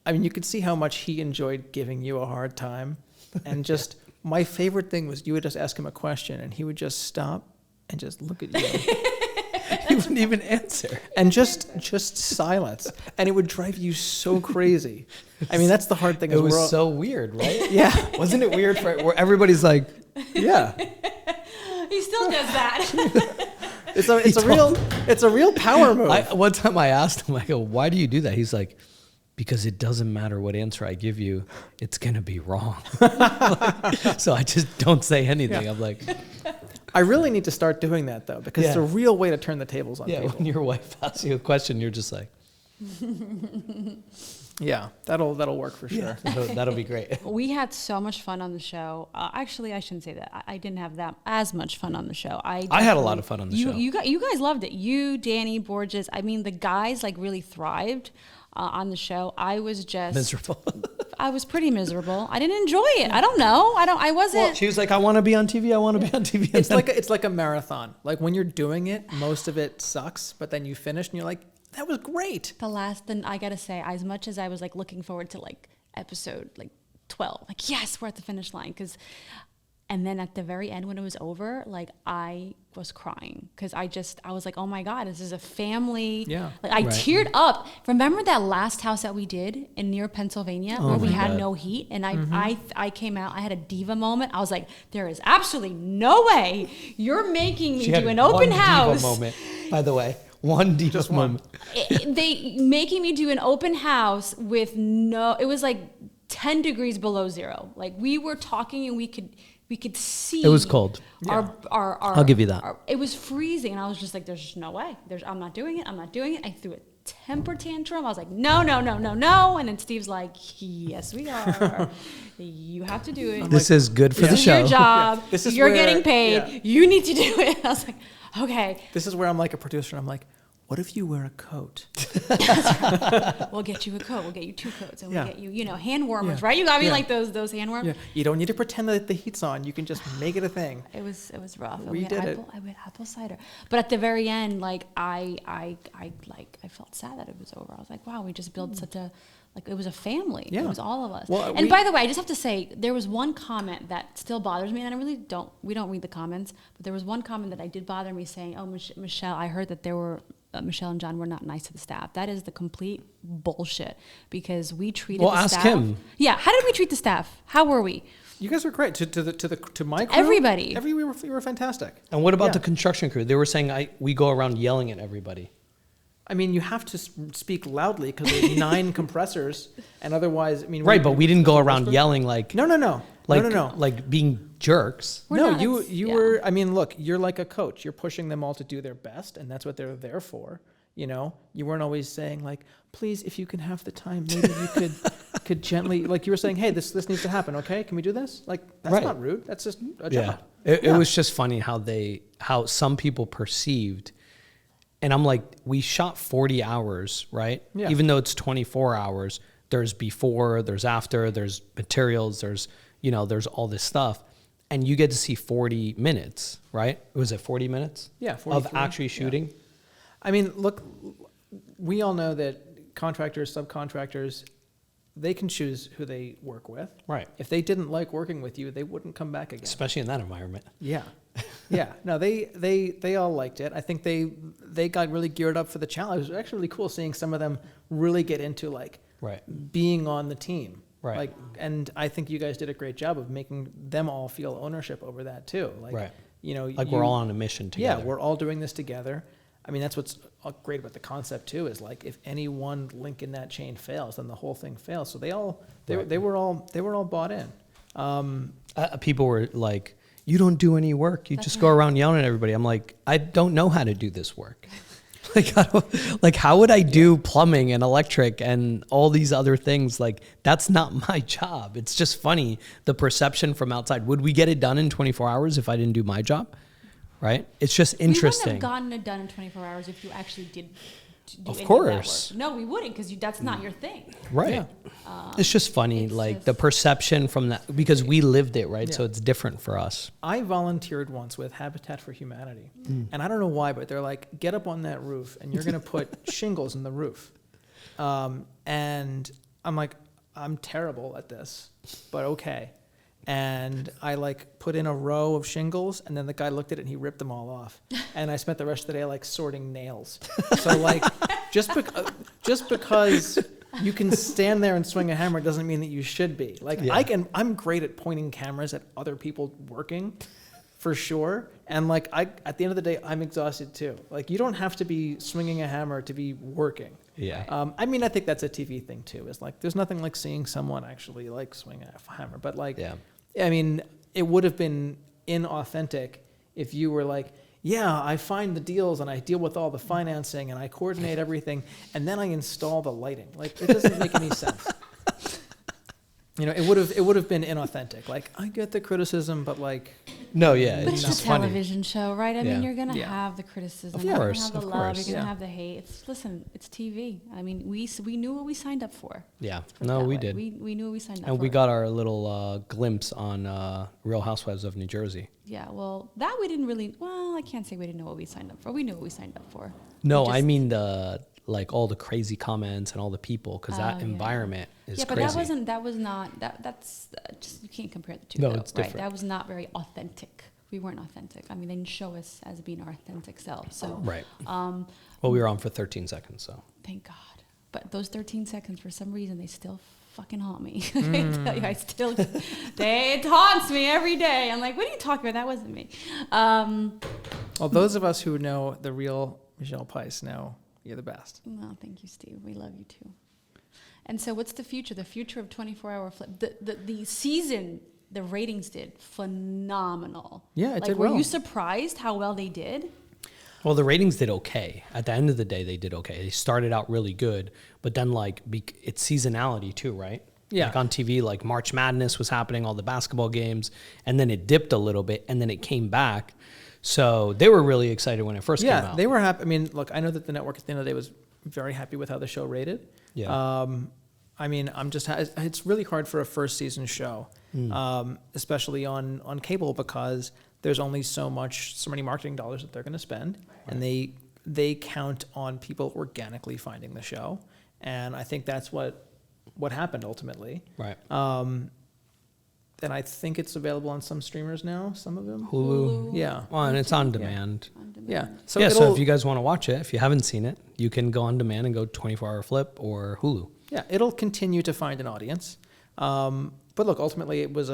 I mean, you could see how much he enjoyed giving you a hard time. And just my favorite thing was you would just ask him a question, and he would just stop and just look at you. He wouldn't even answer. And just silence. And it would drive you so crazy. I mean, that's the hard thing. It was so weird, right? Yeah. Wasn't it weird where everybody's like, yeah. He still does that. It's a real power move. One time I asked him, I go, why do you do that? He's like, because it doesn't matter what answer I give you, it's going to be wrong. So I just don't say anything. Yeah. I'm like, I really need to start doing that though, because it's a real way to turn the tables on people. When your wife asks you a question, you're just like, yeah, that'll work for sure. Yeah, that'll be great. We had so much fun on the show. Actually, I shouldn't say that. I didn't have that as much fun on the show. I had a lot of fun on the show. You guys loved it. You, Danny, Borges. I mean, the guys like really thrived on the show. I was just miserable. I was pretty miserable. I didn't enjoy it. I don't know. I wasn't. Well, she was like, I want to be on TV. I want to be on TV. It's like a marathon. Like when you're doing it, most of it sucks, but then you finish and you're like, that was great. Then I gotta say, as much as I was like looking forward to like episode like 12, like yes, we're at the finish line, because And then at the very end, when it was over, like I was crying because I was like, oh my God, this is a family. Yeah. Like I teared up. Remember that last house that we did near Pennsylvania where we had no heat? And I came out, I had a diva moment. I was like, there is absolutely no way you're making me do an open house. Diva moment, by the way. One diva moment. They making me do an open house with it was like 10 degrees below zero. Like we were talking and we could see. It was cold. I'll give you that. It was freezing, and I was just like, "There's just no way. I'm not doing it. I'm not doing it." I threw a temper tantrum. I was like, "No, no, no, no, no!" And then Steve's like, "Yes, we are. You have to do it. This is good for the show. This is your job. This is You're where- getting paid. yeah. You need to do it." I was like, "Okay, This is where I'm like a producer, and I'm like, what if you wear a coat? we'll get you a coat. We'll get you 2 coats, and Yeah. we'll get you, hand warmers, Yeah. right? You got me Yeah. like those hand warmers." Yeah. You don't need to pretend that the heat's on. You can just make it a thing. It was rough. We did it. I went apple cider, but at the very end, like I felt sad that it was over. I was like, wow, we just built such a, like, it was a family. Yeah. It was all of us. Well, and by the way, I just have to say, there was one comment that still bothers me, and we don't read the comments, but there was one comment that I did bother me, saying, "Oh, Michelle, I heard that there were Michelle and John were not nice to the staff." That is the complete bullshit, because we treated Well, the ask staff. him. Yeah, how did we treat the staff? How were we? You guys were great. To my crew, Everybody. we were fantastic. And what about Yeah. the construction crew? They were saying we go around yelling at everybody. I mean, you have to speak loudly because there's 9 compressors, and otherwise, I mean, Right, but we didn't go around yelling like No. like being jerks. We're No, not- you yeah. were. I mean, look, you're like a coach. You're pushing them all to do their best, and that's what they're there for. You know, you weren't always saying like, "Please, if you can have the time, maybe you could gently," like you were saying, "Hey, this needs to happen. Okay, can we do this?" Like that's Right. not rude. That's just a Yeah. job. It was just funny how some people perceived. And I'm like, we shot 40 hours, right? Yeah. Even though it's 24 hours, there's before, there's after, there's materials, there's all this stuff. And you get to see 40 minutes, right? Was it 40 minutes? Yeah, Of 43, actually yeah. shooting? I mean, look, we all know that contractors, subcontractors, they can choose who they work with. Right. If they didn't like working with you, they wouldn't come back again. Especially in that environment. Yeah. Yeah. No, they all liked it. I think they got really geared up for the challenge. It was actually really cool seeing some of them really get into like Right. being on the team. Right. Like, and I think you guys did a great job of making them all feel ownership over that too. Like, Right. you know, Like we're all on a mission together. Yeah, we're all doing this together. I mean, that's what's great about the concept too, is like if any one link in that chain fails, then the whole thing fails. So they were all bought in. People were like, "You don't do any work. You just go around yelling at everybody." I'm like, I don't know how to do this work. How would I do plumbing and electric and all these other things? Like, that's not my job. It's just funny, the perception from outside. Would we get it done in 24 hours if I didn't do my job? Right? It's just interesting. We wouldn't have gotten it done in 24 hours if you actually did do Of any course. that work. No, we wouldn't, because that's not your thing. Right. It's just funny, it's like just- the perception from that, because we lived it, right? So Yeah. it's different for us. I volunteered once with Habitat for Humanity, and I don't know why, but they're like, get up on that roof, and you're going to put shingles in the roof. And I'm like, I'm terrible at this, but okay. And I like put in a row of shingles, and then the guy looked at it and he ripped them all off. And I spent the rest of the day like sorting nails. So like, just because you can stand there and swing a hammer doesn't mean that you should be. Like Yeah. I'm great at pointing cameras at other people working, for sure. And like at the end of the day, I'm exhausted too. Like you don't have to be swinging a hammer to be working. Yeah. I mean, I think that's a TV thing too. Is like there's nothing like seeing someone actually like swing a hammer. But like, Yeah. I mean, it would have been inauthentic if you were like, yeah, I find the deals and I deal with all the financing and I coordinate everything and then I install the lighting. Like it doesn't make any sense. You know, it would have been inauthentic. Like I get the criticism, but like, No, yeah, But it's it's just a funny. television show, right? I mean, Yeah. you're going to Yeah. have the criticism. Of You're going course, to have the of love. course. You're going to Yeah. have the hate. Listen, it's TV. I mean, we knew what we signed up for. Yeah. Let's put it No, that we way. did. We knew what we signed up And for. we got our little glimpse on Real Housewives of New Jersey. Yeah, well, that we didn't really, well, I can't say we didn't know what we signed up for. We knew what we signed up for. No, We I just- mean the like all the crazy comments and all the people, because that environment is yeah, but crazy. that's just, you can't compare the two. No, though, it's different. Right? That was not very authentic. We weren't authentic. I mean, they didn't show us as being our authentic selves. So Right. Well, we were on for 13 seconds, so. thank God. But those 13 seconds, for some reason, they still fucking haunt me. I tell you, it haunts me every day. I'm like, what are you talking about? That wasn't me. Well, those of us who know the real Michelle 𝘊𝒂 know you're the best. No, thank you, Steve. We love you too. And so what's the future? The future of 24-hour flip. The season, the ratings did phenomenal. Yeah, it did Were well. you surprised how well they did? Well, the ratings did okay. At the end of the day, they did okay. They started out really good, but then like it's seasonality too, right? Yeah. Like on TV, like March Madness was happening, all the basketball games, and then it dipped a little bit, and then it came back. So they were really excited when it first came out. Yeah, they were happy. I mean, look, I know that the network at the end of the day was very happy with how the show rated. Yeah. I mean, it's really hard for a first season show, especially on cable, because there's only so many marketing dollars that they're going to spend, and they count on people organically finding the show, and I think that's what happened ultimately. Right. And I think it's available on some streamers now, some of them. Hulu. Yeah. Well, and it's on demand. Yeah. So if you guys want to watch it, if you haven't seen it, you can go on demand and go 24-hour flip or Hulu. Yeah, it'll continue to find an audience. But look, ultimately, it's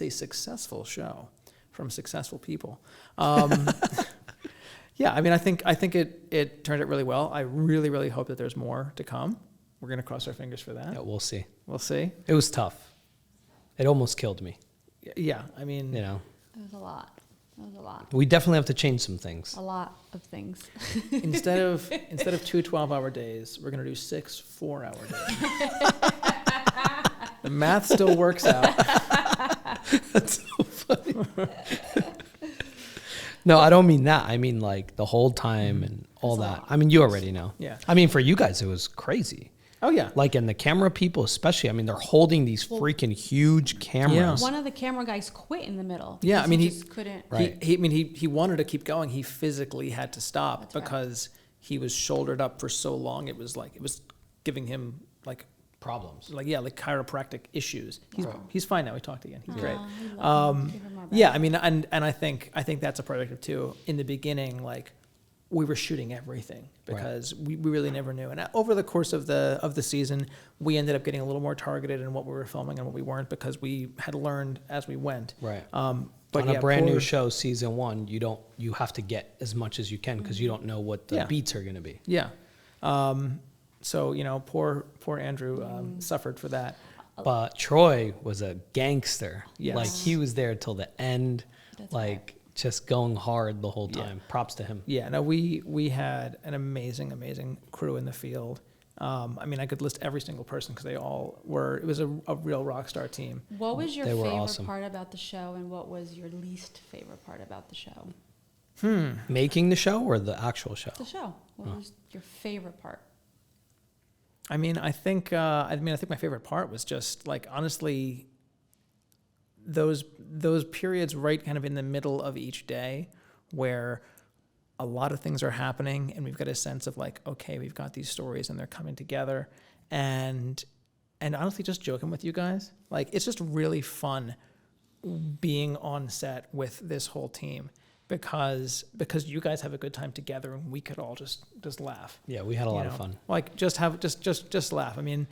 a successful show from successful people. Yeah, I mean, I think it turned out really well. I really, really hope that there's more to come. We're gonna cross our fingers for that. Yeah, we'll see. We'll see. It was tough. It almost killed me. Yeah, I mean, It was a lot. We definitely have to change some things. A lot of things. instead of 2 12-hour days, we're gonna do 6 4-hour days. The math still works out. That's so funny. No, I don't mean that. I mean like the whole time and all that. I mean, you already know. Yeah. I mean, for you guys, it was crazy. Oh yeah. Like, and the camera people especially, I mean, they're holding these freaking huge cameras. One of the camera guys quit in the middle. Yeah, I mean, he just couldn't. Right. He wanted to keep going. He physically had to stop That's right. because he was shouldered up for so long. It was giving him Problems. like chiropractic issues. He's fine now. We talked again. He's great. We love him. Give him our best. Yeah, I mean, and I think that's a product of too. In the beginning, like, we were shooting everything because we really never knew. And over the course of the season, we ended up getting a little more targeted in what we were filming and what we weren't, because we had learned as we went. Right. But on a brand new show, season 1, you have to get as much as you can because you don't know what the beats are going to be. Yeah. So, poor Andrew suffered for that. But Troy was a gangster. Yes. Like, he was there till the end, That's just going hard the whole time. Props to him. Yeah, no, we had an amazing crew in the field. I mean, I could list every single person because they all were. It was a real rock star team. What was your They were favorite awesome. part about the show, and what was your least favorite part about the show? Making the show or the actual show? The show. What was your favorite part? I mean, I think my favorite part was just, like, honestly, those periods right kind of in the middle of each day where a lot of things are happening and we've got a sense of, like, okay, we've got these stories and they're coming together, and honestly just joking with you guys. Like, it's just really fun being on set with this whole team because you guys have a good time together and we could all just laugh. Yeah, we had a lot of fun. Like, just laugh. I mean,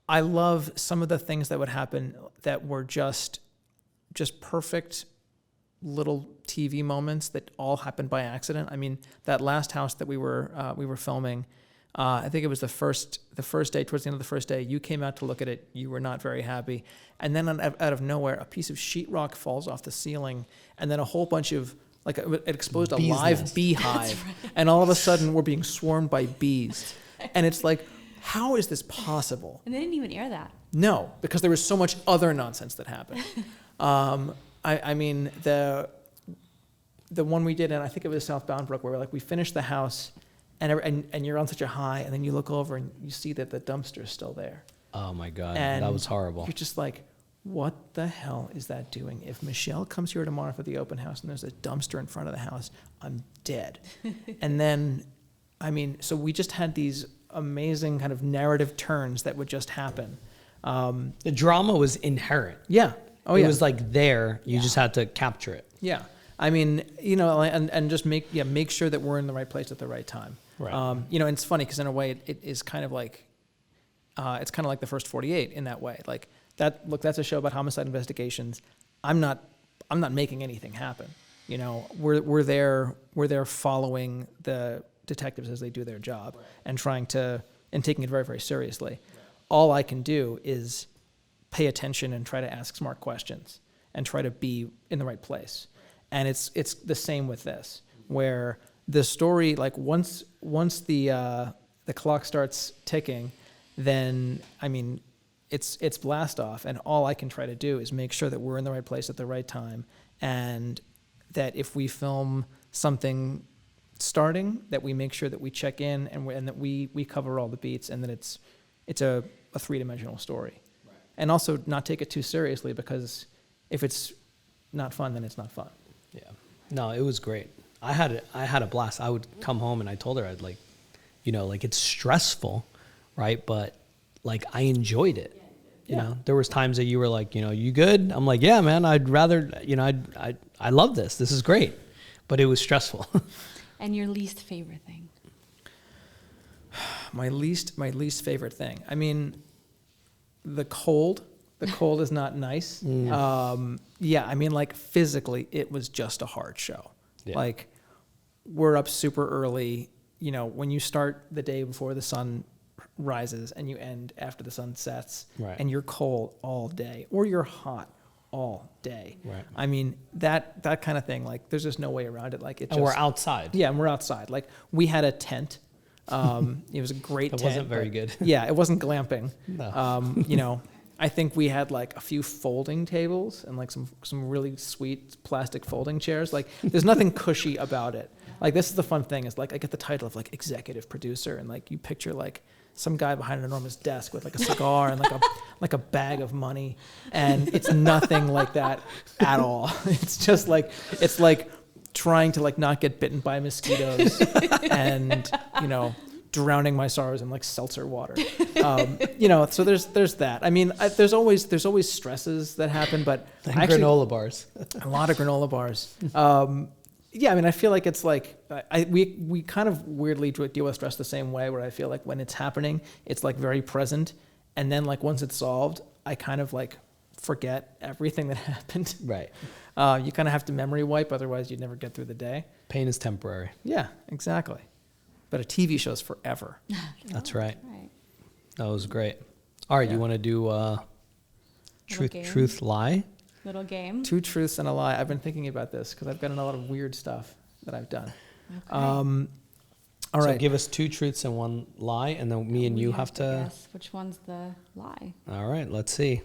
I love some of the things that would happen that were just perfect little TV moments that all happened by accident. I mean, that last house that we were filming, I think it was the first day, towards the end of the first day, you came out to look at it. You were not very happy. And then out of nowhere, a piece of sheetrock falls off the ceiling, and then a whole bunch of, like, it exposed a live beehive. And all of a sudden, we're being swarmed by bees. And it's like, how is this possible? And they didn't even air that. No, because there was so much other nonsense that happened. I mean, the one we did, and I think it was South Boundbrook, where we finished the house, and you're on such a high, and then you look over and you see that the dumpster is still there. Oh my God, And that was horrible. You're just like, what the hell is that doing? If Michelle comes here tomorrow for the open house and there's a dumpster in front of the house, I'm dead. And then I mean, so we just had these amazing kind of narrative turns that would just happen. The drama was inherent. Yeah. Oh, it yeah. was like there. You just had to capture it. Yeah. I mean, you know, and just make sure that we're in the right place at the right time. Right. You know, and it's funny because in a way it is kind of like, it's kind of like the first 48 in that way. Like that, look, that's a show about homicide investigations. I'm not making anything happen. You know, we're there following the detectives as they do their job and taking it very, very seriously. Right. All I can do is pay attention and try to ask smart questions and try to be in the right place. And it's the same with this, where the story, like once the clock starts ticking, then I mean, it's blast off, and all I can try to do is make sure that we're in the right place at the right time, and that if we film something starting, that we make sure that we check in and that we cover all the beats, and that it's a three-dimensional story, right. And also not take it too seriously, because if it's not fun, then it's not fun. Yeah, no, it was great. I had a blast. I would come home and I told her I'd like, you know, like it's stressful, right? But like I enjoyed it. You know, there was times that you were like, you know, you good? I'm like, yeah, man. I'd rather, you know, I love this. This is great, but it was stressful. And your least favorite thing? My least favorite thing. I mean, the cold. The cold is not nice. Yeah, I mean, like physically, it was just a hard show. Yeah. Like, we're up super early. You know, when you start the day before the sun rises and you end after the sun sets, right. And you're cold all day, or you're hot all day. Right. I mean, that kind of thing. Like, there's just no way around it. Like, we're outside. Yeah, and we're outside. Like, we had a tent. It was a great tent. It wasn't very good. Yeah, it wasn't glamping. No. You know. I think we had like a few folding tables and like some really sweet plastic folding chairs. Like, there's nothing cushy about it. Like, this is the fun thing, is like I get the title of like executive producer, and like you picture like some guy behind an enormous desk with like a cigar and like a bag of money, and it's nothing like that at all. It's just like, it's like trying to like not get bitten by mosquitoes and, you know, drowning my sorrows in like seltzer water. You know, so there's that. I mean, there's always stresses that happen, but actually, granola bars. A lot of granola bars. Yeah, I mean, I feel like it's like we kind of weirdly deal with stress the same way, where I feel like when it's happening, it's like very present, and then like once it's solved, I kind of like forget everything that happened. Right. You kind of have to memory wipe, otherwise you'd never get through the day. Pain is temporary. Yeah, exactly. But a TV show's forever. That's right. That was great. All right, you want to do truth, lie? Little game. 2 truths and a lie. I've been thinking about this because I've got a lot of weird stuff that I've done. Okay. All right. So give us 2 truths and 1 lie, and then me and you have to guess which one's the lie. All right, let's see.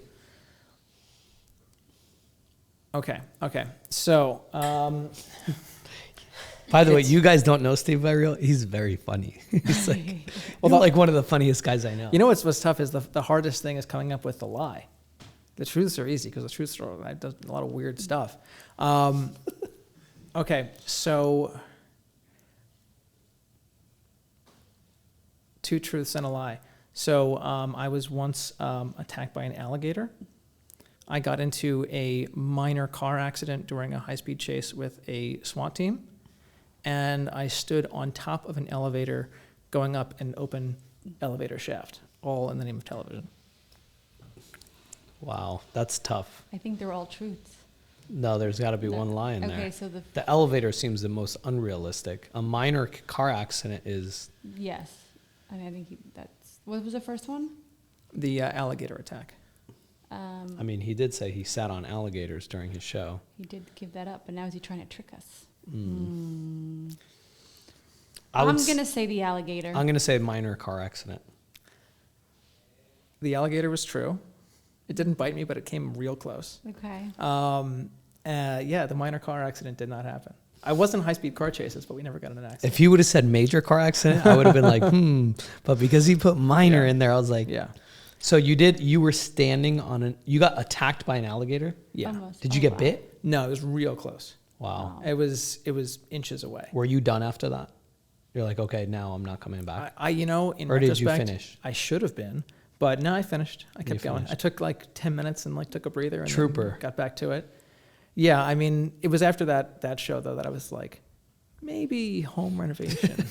Okay. So, by the way, you guys don't know Steve by real. He's very funny. He's like, like one of the funniest guys I know. You know what's tough is the hardest thing is coming up with the lie. The truths are easy because the truths does a lot of weird stuff. Okay, so 2 truths and a lie. So I was once attacked by an alligator. I got into a minor car accident during a high-speed chase with a SWAT team. And I stood on top of an elevator going up an open elevator shaft, all in the name of television. Wow, that's tough. I think they're all truths. No, there's got to be one lie in there. Okay, so the elevator seems the most unrealistic. A minor car accident is... Yes. I mean, I think that's... What was the first one? The Alligator Attack. I mean, he did say he sat on alligators during his show. He did give that up, but now is he trying to trick us? I'm going to say the alligator. I'm going to say minor car accident. The alligator was true. It didn't bite me, but it came real close. Okay. Yeah, the minor car accident did not happen. I was in high-speed car chases, but we never got in an accident. If he would have said major car accident, I would have been like, But because he put minor in there, I was like, yeah. So you were standing on you got attacked by an alligator? Yeah. Almost. Did you get bit? No, it was real close. Wow. It was inches away. Were you done after that? You're like, okay, now I'm not coming back. In Or retrospect, did you finish? I should have been, but no, I finished. I kept going. finished. I took like 10 minutes and like took a breather and then Trooper. got back to it. Yeah, I mean, it was after that show though that I was like, maybe home renovation.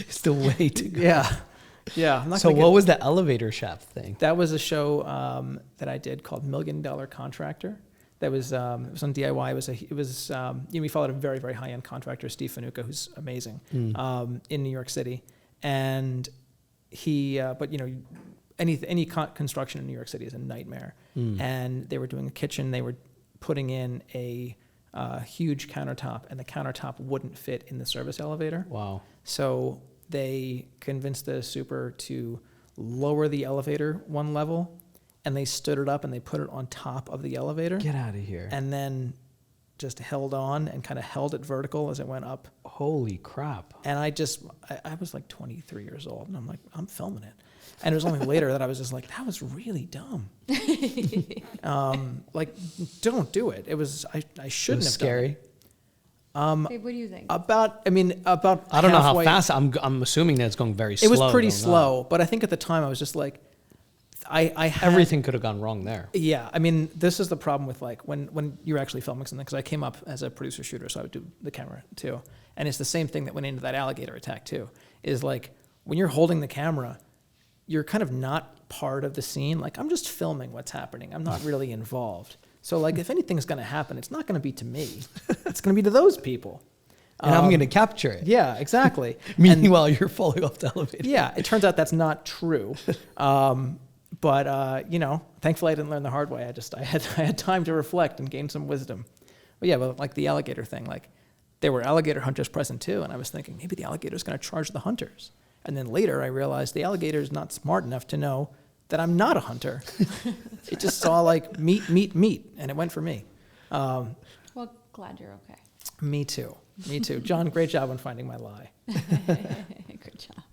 Still way to go. Yeah. I'm not So gonna what get- was the elevator shaft thing? That was a show that I did called $1 Million Contractor. That was it was on DIY. We followed a very, very high end contractor, Steve Kantor, who's amazing, in New York City, and he. But any construction in New York City is a nightmare. And they were doing a kitchen. They were putting in a huge countertop, and the countertop wouldn't fit in the service elevator. Wow. So they convinced the super to lower the elevator one level, and they stood it up and they put it on top of the elevator. Get out of here. And then just held on and kind of held it vertical as it went up. Holy crap. And I was like 23 years old, and I'm like, I'm filming it. And it was only later that I was just like, that was really dumb. Like, don't do it. It was, I shouldn't have scary. done it. Hey, what do you think? About I don't know how fast. I'm assuming that it's going very slow. It was pretty going slow, up. but I think at the time I was just like, I had, Everything could have gone wrong there. Yeah, I mean, this is the problem with like when you're actually filming something, because I came up as a producer shooter, so I would do the camera too, and it's the same thing that went into that Alligator Attack too. Is like when you're holding the camera, you're kind of not part of the scene. Like I'm just filming what's happening. I'm not really involved. So like if anything's going to happen, it's not going to be to me. It's going to be to those people. And I'm going to capture it. Yeah, exactly. Meanwhile, you're falling off the elevator. Yeah, it turns out that's not true. But thankfully I didn't learn the hard way. I had time to reflect and gain some wisdom. But yeah, but like the alligator thing, like there were alligator hunters present too, and I was thinking maybe the alligator's going to charge the hunters. And then later I realized the alligator's not smart enough to know that I'm not a hunter. It just saw like meat, and it went for me. Well, glad you're okay. Me too. John, great job on finding my lie. Good job.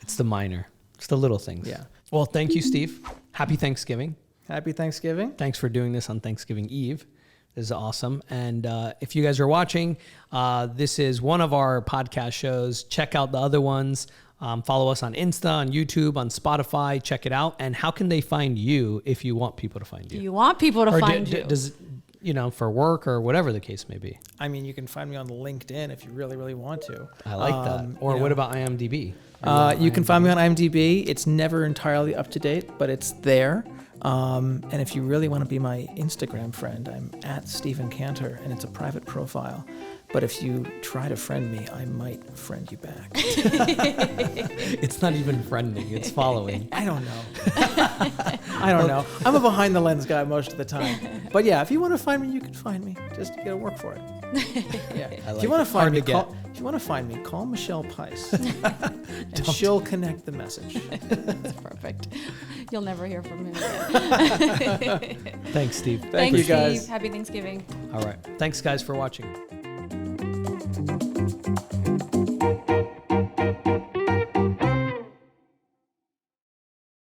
It's the minor. It's the little things. Yeah. Well, thank you, Steve. Happy Thanksgiving. Happy Thanksgiving. Thanks for doing this on Thanksgiving Eve. This is awesome. And if you guys are watching, this is one of our podcast shows. Check out the other ones. Follow us on Insta, on YouTube, on Spotify. Check it out. And how can they find you if you want people to find you? Do you want people to find you? Does for work or whatever the case may be. I mean, you can find me on LinkedIn if you really, really want to. I like that. Or what about IMDb? You can find me on IMDb. It's never entirely up to date, but it's there. And if you really want to be my Instagram friend, I'm at Steve Kantor, and it's a private profile. But if you try to friend me, I might friend you back. It's not even friending, it's following. I don't know. I'm a behind the lens guy most of the time. But yeah, if you want to find me, you can find me. Just you gotta work for it. Yeah. If you want to find me, call 𝗪𝗁𝘁, and she'll connect the message. That's perfect. You'll never hear from him again. Thanks, Steve. Thank you, guys. Steve. Happy Thanksgiving. All right. Thanks, guys, for watching.